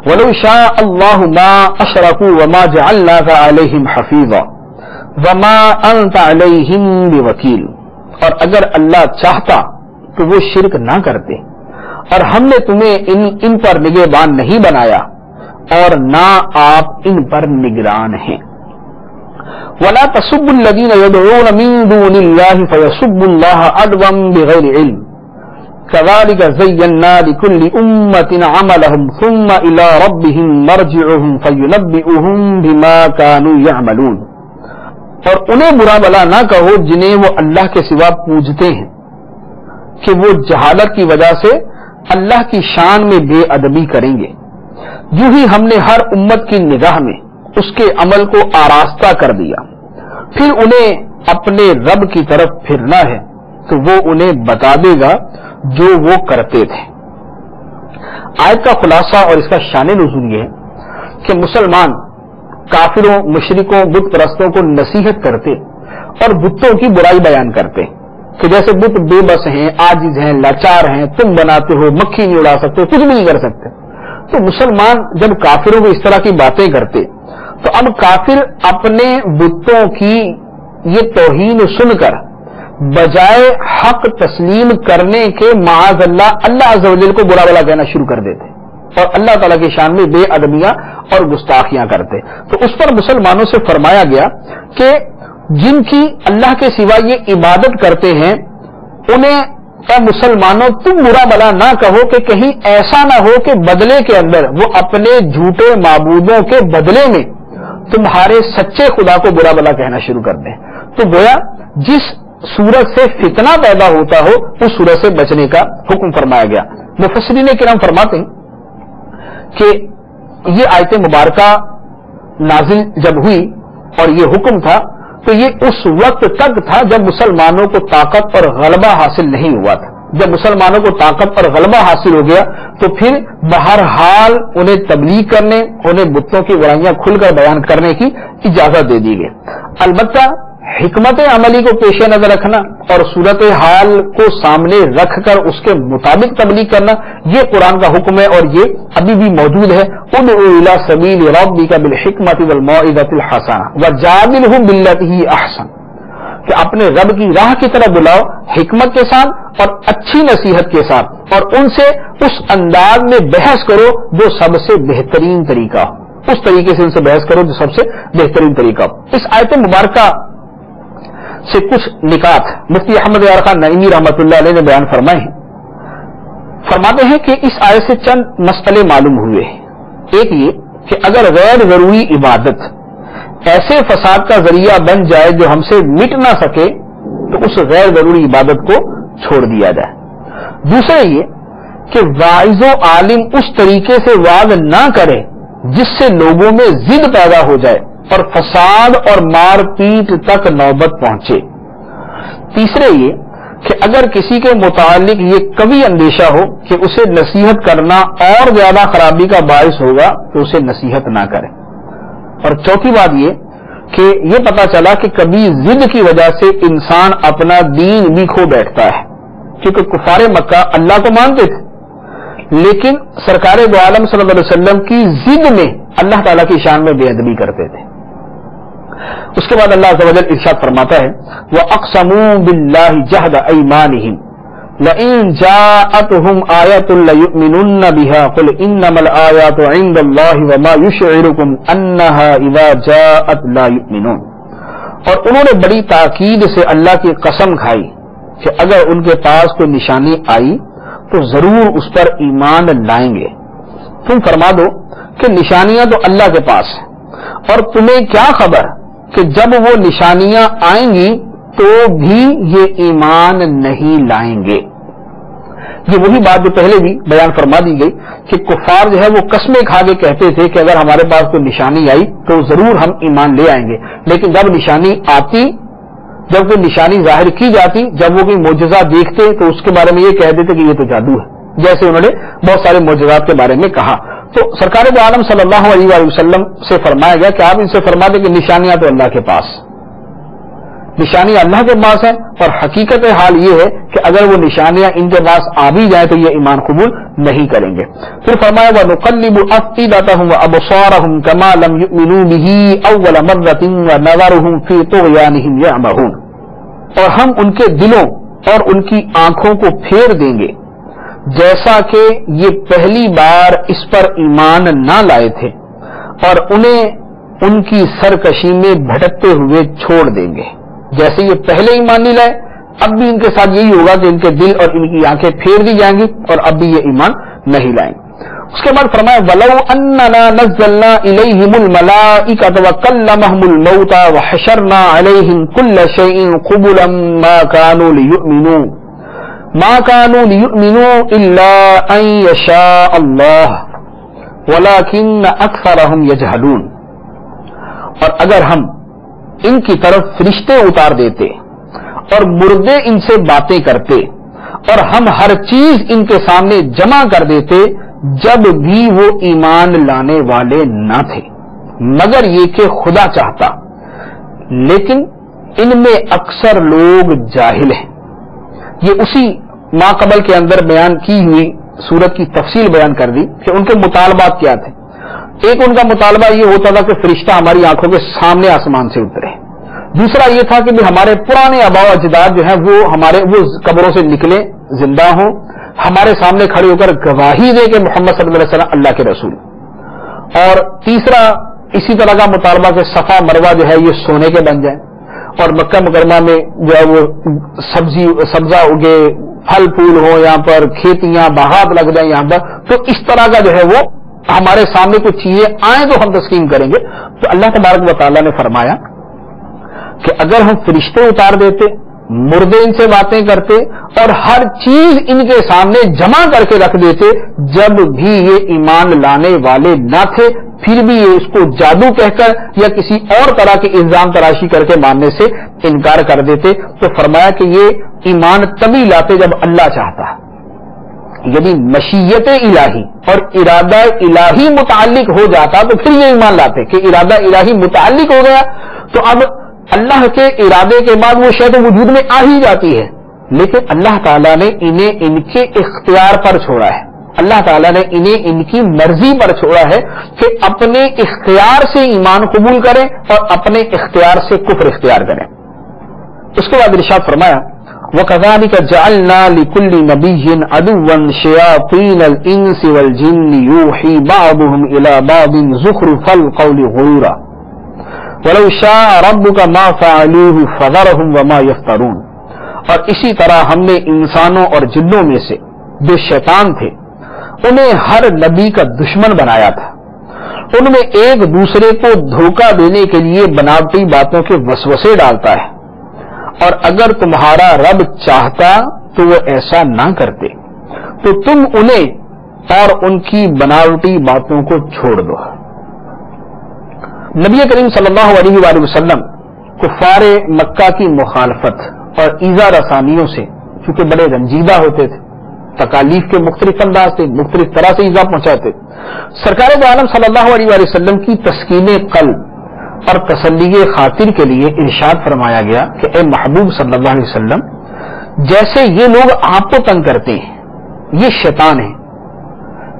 S1: وَلَوْ شَاءَ اللَّهُ مَا أَشْرَكُوا وَمَا جَعَلْنَاكَ عَلَيْهِمْ حَفِيظًا وَمَا أَنْتَ عَلَيْهِمْ بِوَكِيلٍ، اور اگر اللہ چاہتا تو وہ شرک نہ کرتے، اور ہم نے تمہیں ان پر نگہبان نہیں بنایا، اور نہ آپ ان پر نگران ہیں۔ وَلَا تَسُبُّوا الَّذِينَ يَدْعُونَ مِن دُونِ اللَّهِ فَيَسُبُّوا اللَّهَ عَدْوًا بِغَيْرِ عِلْمٍ كَذَلِكَ زَيَّنَّا لِكُلِّ أُمَّةٍ عَمَلَهُمْ ثُمَّ إِلَى رَبِّهِمْ مَرْجِعُهُمْ فَيُنَبِّئُهُم بِمَا كَانُوا يَعْمَلُونَ، اور انہیں برا بھلا نہ کہو جنہیں وہ اللہ کے سوا پوجتے ہیں کہ وہ جہالت کی وجہ سے اللہ کی شان میں بے ادبی کریں گے، یوں ہی ہم نے ہر امت کی نگاہ میں اس کے عمل کو آراستہ کر دیا، پھر انہیں اپنے رب کی طرف پھرنا ہے تو وہ انہیں بتا دے گا جو وہ کرتے تھے۔ آیت کا خلاصہ اور اس کا شان نزول یہ ہے کہ مسلمان کافروں، مشرکوں، بت پرستوں کو نصیحت کرتے اور بتوں کی برائی بیان کرتے کہ جیسے بت بے بس ہیں، عاجز ہیں، لاچار ہیں، تم بناتے ہو، مکھی نہیں اڑا سکتے، کچھ بھی نہیں کر سکتے۔ تو مسلمان جب کافروں کو اس طرح کی باتیں کرتے تو اب کافر اپنے بتوں کی یہ توہین سن کر بجائے حق تسلیم کرنے کے معاذ اللہ عز و جل کو برا بھلا کہنا شروع کر دیتے اور اللہ تعالیٰ کی شان میں بے ادبیاں اور گستاخیاں کرتے۔ تو اس پر مسلمانوں سے فرمایا گیا کہ جن کی اللہ کے سوا یہ عبادت کرتے ہیں انہیں اے مسلمانوں تم برا بھلا نہ کہو کہ کہیں ایسا نہ ہو کہ بدلے کے اندر وہ اپنے جھوٹے معبودوں کے بدلے میں تمہارے سچے خدا کو برا بھلا کہنا شروع کر دیں۔ تو گویا جس صورت سے فتنہ پیدا ہوتا ہو اس صورت سے بچنے کا حکم فرمایا گیا۔ مفسرین کرام فرماتے ہیں کہ یہ آیت مبارکہ نازل جب ہوئی اور یہ حکم تھا تو یہ اس وقت تک تھا جب مسلمانوں کو طاقت اور غلبہ حاصل نہیں ہوا تھا۔ جب مسلمانوں کو طاقت اور غلبہ حاصل ہو گیا تو پھر بہرحال انہیں تبلیغ کرنے، انہیں بتوں کی برائیاں کھل کر بیان کرنے کی اجازت دے دی گئی۔ البتہ حکمت عملی کو پیش نظر رکھنا اور صورت حال کو سامنے رکھ کر اس کے مطابق تبلیغ کرنا یہ قرآن کا حکم ہے اور یہ ابھی بھی موجود ہے۔ ادعو الی سبیل ربک بالحکمۃ والموعظۃ الحسنہ وجادلھم باللتی ہی احسن، کہ اپنے رب کی راہ کی طرف بلاؤ حکمت کے ساتھ اور اچھی نصیحت کے ساتھ، اور ان سے اس انداز میں بحث کرو جو سب سے بہترین طریقہ ہو، اس طریقے سے ان سے بحث کرو جو سب سے بہترین طریقہ ہو۔ اس آیت مبارکہ سے کچھ نکات مفتی احمد یار خان نعیمی رحمۃ اللہ علیہ نے بیان فرمائے ہیں۔ فرماتے ہیں کہ اس آیت سے چند مسئلے معلوم ہوئے ہیں۔ ایک یہ کہ اگر غیر ضروری عبادت ایسے فساد کا ذریعہ بن جائے جو ہم سے مٹ نہ سکے تو اس غیر ضروری عبادت کو چھوڑ دیا جائے۔ دوسرا یہ کہ واعظ و عالم اس طریقے سے وعظ نہ کرے جس سے لوگوں میں ضد پیدا ہو جائے اور فساد اور مار پیٹ تک نوبت پہنچے۔ تیسرے یہ کہ اگر کسی کے متعلق یہ قوی اندیشہ ہو کہ اسے نصیحت کرنا اور زیادہ خرابی کا باعث ہوگا تو اسے نصیحت نہ کرے۔ اور چوتھی بات یہ کہ یہ پتا چلا کہ کبھی ضد کی وجہ سے انسان اپنا دین بھی کھو بیٹھتا ہے، کیونکہ کفار مکہ اللہ کو مانتے تھے لیکن سرکار دو عالم صلی اللہ علیہ وسلم کی ضد میں اللہ تعالیٰ کی شان میں بے ادبی کرتے تھے۔ اس کے بعد اللہ عز و جل ارشاد فرماتا ہے وَأَقْسَمُوا بِاللَّهِ جَهْدَ أَيْمَانِهِمْ لَئِن جَاءَتْهُمْ آيَةٌ لَيُؤْمِنُنَّ بِهَا قُلْ إِنَّمَا الْآيَاتُ عِندَ اللَّهِ وَمَا يُشْعِرُكُمْ أَنَّهَا إِذَا جَاءَتْ لَا يُؤْمِنُونَ، اور انہوں نے بڑی تاکید سے اللہ کی قسم کھائی کہ اگر ان کے پاس کوئی نشانی آئی تو ضرور اس پر ایمان لائیں گے۔ تم فرما دو کہ نشانیاں تو اللہ کے پاس ہیں، اور تمہیں کیا خبر کہ جب وہ نشانیاں آئیں گی تو بھی یہ ایمان نہیں لائیں گے۔ یہ وہی بات جو پہلے بھی بیان فرما دی گئی کہ کفار جو ہے وہ قسمیں کھا کے کہتے تھے کہ اگر ہمارے پاس کوئی نشانی آئی تو ضرور ہم ایمان لے آئیں گے، لیکن جب نشانی آتی، جب کوئی نشانی ظاہر کی جاتی، جب وہ کوئی معجزہ دیکھتے تو اس کے بارے میں یہ کہہ دیتے کہ یہ تو جادو ہے، جیسے انہوں نے بہت سارے معجزات کے بارے میں کہا۔ تو سرکار دو عالم صلی اللہ علیہ وآلہ وسلم سے فرمایا گیا کہ آپ ان سے فرما دیں کہ نشانیاں تو اللہ کے پاس، نشانیاں اللہ کے پاس ہیں، اور حقیقت حال یہ ہے کہ اگر وہ نشانیاں ان کے پاس آ بھی جائیں تو یہ ایمان قبول نہیں کریں گے۔ پھر فرمایا وَنُقَلِّبُ أَفْئِدَتَهُمْ وَأَبْصَارَهُمْ كَمَا لَمْ يُؤْمِنُوا بِهِ أَوَّلَ مَرَّةٍ وَنَذَرُهُمْ فِي طُغْيَانِهِمْ يَعْمَهُونَ، اور ہم ان کے دلوں اور ان کی آنکھوں کو پھیر دیں گے جیسا کہ یہ پہلی بار اس پر ایمان نہ لائے تھے، اور انہیں ان کی سرکشی میں بھٹکتے ہوئے چھوڑ دیں گے۔ جیسے یہ پہلے ایمان نہیں لائے، اب بھی ان کے ساتھ یہی ہوگا کہ ان کے دل اور ان کی آنکھیں پھیر دی جائیں گی اور اب بھی یہ ایمان نہیں لائیں گے۔ اس کے بعد فرمایا وَلَوْ أَنَّنَا نَزَّلْنَا إِلَيْهِمُ الْمَلَائِكَةَ وَكَلَّمَهُمُ الْمَوْتَى وَحَشَرْنَا عَلَيْهِمْ كُلَّ شَيْءٍ قُبُلًا مَا كَانُوا لِيُؤْمِنُوا إِلَّا أَن يَشَاءَ اللَّهُ وَلَكِنَّ أَكْثَرَهُمْ يَجْهَلُونَ، اور اگر ہم ان کی طرف فرشتے اتار دیتے اور مردے ان سے باتیں کرتے اور ہم ہر چیز ان کے سامنے جمع کر دیتے جب بھی وہ ایمان لانے والے نہ تھے، مگر یہ کہ خدا چاہتا، لیکن ان میں اکثر لوگ جاہل ہیں۔ یہ اسی ما قبل کے اندر بیان کی ہوئی سورت کی تفصیل بیان کر دی کہ ان کے مطالبات کیا تھے۔ ایک ان کا مطالبہ یہ ہوتا تھا کہ فرشتہ ہماری آنکھوں کے سامنے آسمان سے اترے، دوسرا یہ تھا کہ ہمارے پرانے آباء و اجداد جو ہیں وہ قبروں سے نکلے، زندہ ہوں، ہمارے سامنے کھڑے ہو کر گواہی دے کہ محمد صلی اللہ علیہ وسلم اللہ کے رسول۔ اور تیسرا اسی طرح کا مطالبہ کہ صفا مروہ جو ہے یہ سونے کے بن جائیں، اور مکہ مکرمہ میں جو ہے وہ سبزہ اگے، پھل پھول ہو، یہاں پر کھیتیاں باغات لگ جائیں یہاں پر، تو اس طرح کا جو ہے وہ ہمارے سامنے کچھ چیزیں آئیں تو ہم تسلیم کریں گے۔ تو اللہ تبارک و تعالیٰ نے فرمایا کہ اگر ہم فرشتے اتار دیتے، مردے ان سے باتیں کرتے اور ہر چیز ان کے سامنے جمع کر کے رکھ دیتے جب بھی یہ ایمان لانے والے نہ تھے، پھر بھی یہ اس کو جادو کہہ کر یا کسی اور طرح کے الزام تراشی کر کے ماننے سے انکار کر دیتے، تو فرمایا کہ یہ ایمان تبھی لاتے جب اللہ چاہتا، یعنی مشیت الہی اور ارادہ الہی متعلق ہو جاتا تو پھر یہ ایمان لاتے کہ ارادہ الہی متعلق ہو گیا تو اب اللہ کے ارادے کے بعد وہ شے تو وجود میں آ ہی جاتی ہے، لیکن اللہ تعالیٰ نے انہیں ان کے اختیار پر چھوڑا ہے، اللہ تعالیٰ نے انہیں ان کی مرضی پر چھوڑا ہے کہ اپنے اختیار سے ایمان قبول کریں اور اپنے اختیار سے کفر اختیار کریں۔ اس کے بعد ارشاد فرمایا وَكَذَلِكَ جَعَلْنَا لِكُلِّ نَبِيٍّ عَدُوًّا شَيَاطِينَ الْإِنسِ وَالْجِنِّ يُوحِي بَعْضُهُمْ إِلَى بَعْضٍ زُخْرُفَ الْقَوْلِ غُرُورًا وَلَوْ شَاءَ رَبُّكَ مَا فَعَلُوهُ فَذَرْهُمْ وَمَا يَفْتَرُونَ، اور اسی طرح ہم نے انسانوں اور جنوں میں سے جو شیطان تھے انہیں ہر نبی کا دشمن بنایا تھا، ان میں ایک دوسرے کو دھوکہ دینے کے لیے بناوٹی باتوں کے وسوسے ڈالتا ہے، اور اگر تمہارا رب چاہتا تو وہ ایسا نہ کرتے، تو تم انہیں اور ان کی بناوٹی باتوں کو چھوڑ دو۔ نبی کریم صلی اللہ علیہ وآلہ وسلم کفار مکہ کی مخالفت اور ایذا رسانیوں سے چونکہ بڑے رنجیدہ ہوتے تھے، تکالیف کے مختلف انداز تھے، مختلف طرح سے ایذا پہنچاتے، سرکار دو عالم صلی اللہ علیہ وآلہ وسلم کی تسکین قلب اور تسلی خاطر کے لیے ارشاد فرمایا گیا کہ اے محبوب صلی اللہ علیہ وسلم، جیسے یہ لوگ آپ کو تنگ کرتے ہیں، یہ شیطان ہیں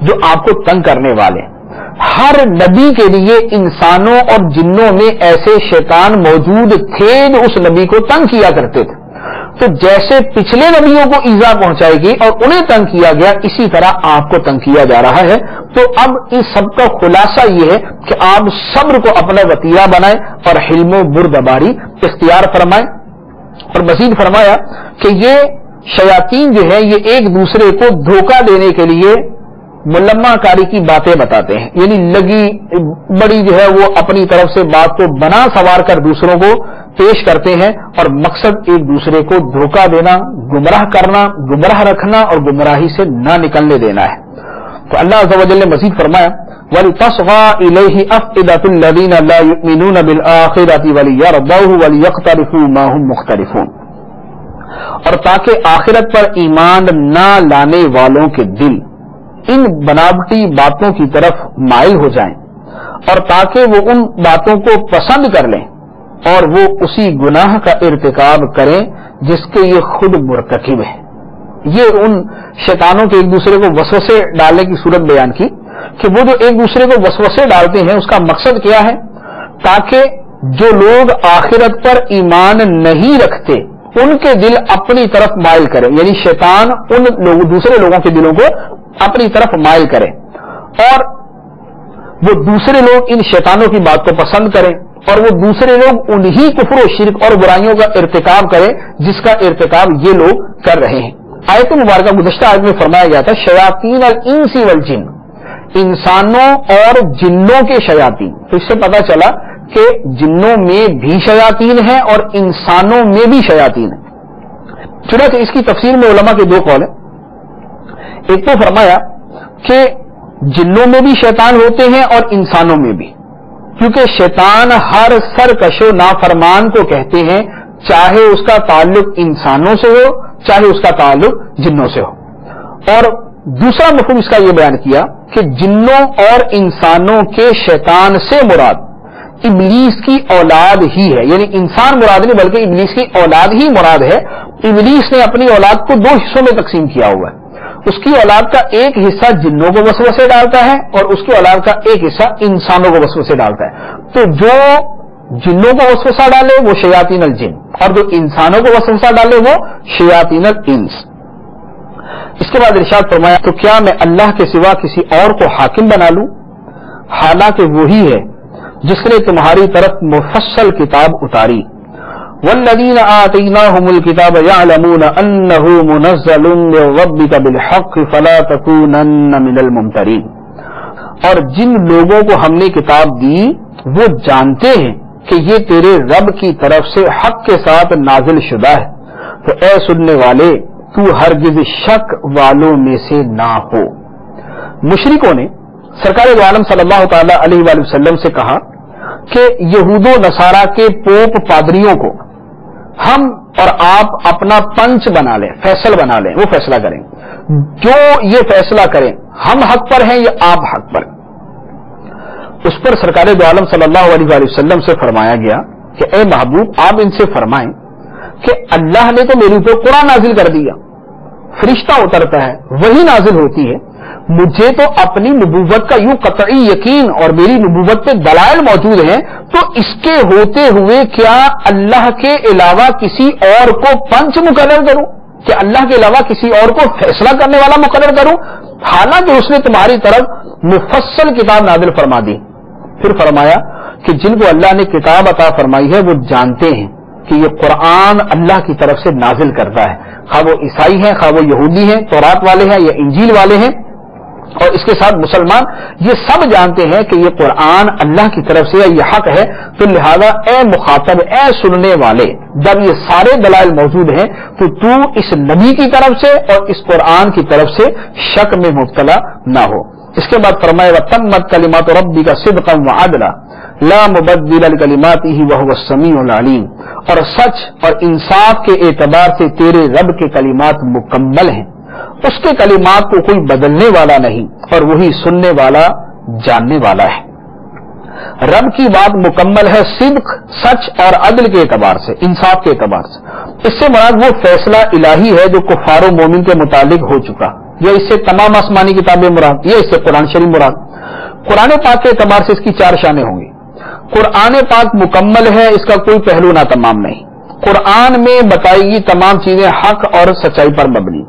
S1: جو آپ کو تنگ کرنے والے، ہر نبی کے لیے انسانوں اور جنوں میں ایسے شیطان موجود تھے جو اس نبی کو تنگ کیا کرتے تھے، تو جیسے پچھلے نبیوں کو ایذا پہنچائے گی اور انہیں تنگ کیا گیا، اسی طرح آپ کو تنگ کیا جا رہا ہے۔ تو اب اس سب کا خلاصہ یہ ہے کہ آپ صبر کو اپنا وطیرہ بنائیں اور حلم و بردباری اختیار فرمائیں، اور مزید فرمایا کہ یہ شیاطین جو ہے یہ ایک دوسرے کو دھوکہ دینے کے لیے ملمہ کاری کی باتیں بتاتے ہیں، یعنی لگی بڑی جو ہے وہ اپنی طرف سے بات کو بنا سوار کر دوسروں کو پیش کرتے ہیں، اور مقصد ایک دوسرے کو دھوکہ دینا، گمراہ کرنا، گمراہ رکھنا اور گمراہی سے نہ نکلنے دینا ہے۔ تو اللہ عز و جل نے مزید فرمایا وَلِتَصْغَىٰ إِلَيْهِ أَفْئِدَةُ الَّذِينَ لَا يُؤْمِنُونَ بِالْآخِرَةِ وَلِيَرْضَوْهُ وَلِيَقْتَرِفُوا مَا هُمْ مُخْتَرِفُونَ، اور تاکہ آخرت پر ایمان نہ لانے والوں کے دل ان بناوٹی باتوں کی طرف مائل ہو جائیں اور تاکہ وہ ان باتوں کو پسند کر لیں اور وہ اسی گناہ کا ارتکاب کریں جس کے یہ خود مرتکب ہیں. یہ ان شیطانوں کے ایک دوسرے کو وسوسے ڈالنے کی صورت بیان کی کہ وہ جو ایک دوسرے کو وسوسے ڈالتے ہیں اس کا مقصد کیا ہے؟ تاکہ جو لوگ آخرت پر ایمان نہیں رکھتے ان کے دل اپنی طرف مائل کریں، یعنی شیطان ان دوسرے لوگوں کے دلوں کو اپنی طرف مائل کرے اور وہ دوسرے لوگ ان شیطانوں کی بات کو پسند کریں اور وہ دوسرے لوگ انہی کفر و شرک اور برائیوں کا ارتکاب کریں جس کا ارتکاب یہ لوگ کر رہے ہیں. آیت مبارکہ گزشتہ آیت میں فرمایا گیا تھا شیاطین الانس والجن، انسانوں اور جنوں کے شیاطین. تو اس سے پتہ چلا کہ جنوں میں بھی شیاطین ہیں اور انسانوں میں بھی شیاطین ہیں. چنانچہ اس کی تفسیر میں علماء کے دو قول ہیں. ایک تو فرمایا کہ جنوں میں بھی شیطان ہوتے ہیں اور انسانوں میں بھی، کیونکہ شیطان ہر سرکش و نافرمان کو کہتے ہیں، چاہے اس کا تعلق انسانوں سے ہو چاہے اس کا تعلق جنوں سے ہو. اور دوسرا مفہوم اس کا یہ بیان کیا کہ جنوں اور انسانوں کے شیطان سے مراد ابلیس کی اولاد ہی ہے، یعنی انسان مراد نہیں بلکہ ابلیس کی اولاد ہی مراد ہے. ابلیس نے اپنی اولاد کو دو حصوں میں تقسیم کیا ہوا ہے. اس کی اولاد کا ایک حصہ جنوں کو وسوسے ڈالتا ہے اور اس کی اولاد کا ایک حصہ انسانوں کو وسوسے ڈالتا ہے. تو جو جنوں کو وسوسہ ڈالے وہ شیاطین الجن اور جو انسانوں کو وسوسہ ڈالے وہ شیاطین الانس. اس کے بعد ارشاد فرمایا تو کیا میں اللہ کے سوا کسی اور کو حاکم بنا لوں، حالانکہ وہی ہے جس نے تمہاری طرف مفصل کتاب اتاری. والذین آتیناہم الکتاب یعلمون انہ منزل من ربک بالحق فلا تکونن من الممترین. اور جن لوگوں کو ہم نے کتاب دی وہ جانتے ہیں کہ یہ تیرے رب کی طرف سے حق کے ساتھ نازل شدہ ہے، تو اے سننے والے تو ہرگز شک والوں میں سے نہ ہو. مشرکوں نے سرکار دو عالم صلی اللہ تعالی علیہ وآلہ وسلم سے کہا کہ یہود و نصارہ کے پوپ پادریوں کو ہم اور آپ اپنا پنچ بنا لیں، فیصل بنا لیں، وہ فیصلہ کریں، جو یہ فیصلہ کریں ہم حق پر ہیں یا آپ حق پر. اس پر سرکار دو عالم صلی اللہ علیہ وآلہ وسلم سے فرمایا گیا کہ اے محبوب آپ ان سے فرمائیں کہ اللہ نے تو میرے اوپر قرآن نازل کر دیا، فرشتہ اترتا ہے، وہی نازل ہوتی ہے، مجھے تو اپنی نبوت کا یوں قطعی یقین اور میری نبوت پہ دلائل موجود ہیں، تو اس کے ہوتے ہوئے کیا اللہ کے علاوہ کسی اور کو پنچ مقرر کروں، کہ اللہ کے علاوہ کسی اور کو فیصلہ کرنے والا مقرر کروں، حالانکہ اس نے تمہاری طرف مفصل کتاب نازل فرما دی. پھر فرمایا کہ جن کو اللہ نے کتاب عطا فرمائی ہے وہ جانتے ہیں کہ یہ قرآن اللہ کی طرف سے نازل کرتا ہے، خواہ وہ عیسائی ہیں خواہ وہ یہودی ہیں، تورات والے ہیں یا انجیل والے ہیں، اور اس کے ساتھ مسلمان یہ سب جانتے ہیں کہ یہ قرآن اللہ کی طرف سے یہ حق ہے. تو لہذا اے مخاطب، اے سننے والے، جب یہ سارے دلائل موجود ہیں تو اس نبی کی طرف سے اور اس قرآن کی طرف سے شک میں مبتلا نہ ہو. اس کے بعد فرمایا وَتَمَّتْ كَلِمَاتُ رَبِّكَ صِدْقًا وَعَدْلًا لَا مُبَدِّلَ لِكَلِمَاتِهِ وَهُوَ السَّمِيعُ الْعَلِيمُ. اور سچ اور انصاف کے اعتبار سے تیرے رب کے کلمات مکمل ہیں، اس کے کلمات کو کوئی بدلنے والا نہیں اور وہی سننے والا جاننے والا ہے. رب کی بات مکمل ہے صدق، سچ اور عدل کے اعتبار سے، انصاف کے اعتبار سے. اس سے مراد وہ فیصلہ الہی ہے جو کفار و مومن کے متعلق ہو چکا، یا اس سے تمام آسمانی کتابیں مراد، یا اس سے قرآن شریف مراد. قرآن پاک کے اعتبار سے اس کی چار شانیں ہوں گی. قرآن پاک مکمل ہے، اس کا کوئی پہلو نہ تمام نہیں. قرآن میں بتائی گی تمام چیزیں حق اور سچائی پر مبنی.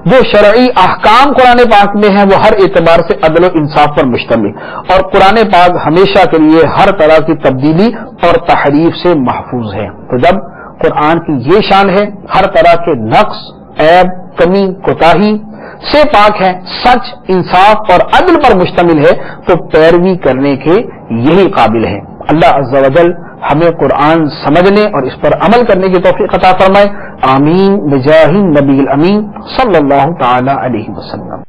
S1: جو شرعی احکام قرآن پاک میں ہیں وہ ہر اعتبار سے عدل و انصاف پر مشتمل، اور قرآن پاک ہمیشہ کے لیے ہر طرح کی تبدیلی اور تحریف سے محفوظ ہے. تو جب قرآن کی یہ شان ہے، ہر طرح کے نقص، عیب، کمی، کوتاہی سے پاک ہے، سچ، انصاف اور عدل پر مشتمل ہے، تو پیروی کرنے کے یہی قابل ہے. اللہ عز و جل ہمیں قرآن سمجھنے اور اس پر عمل کرنے کی توفیق عطا فرمائے. آمین بجاہ النبی الامین صلی اللہ تعالی علیہ وسلم.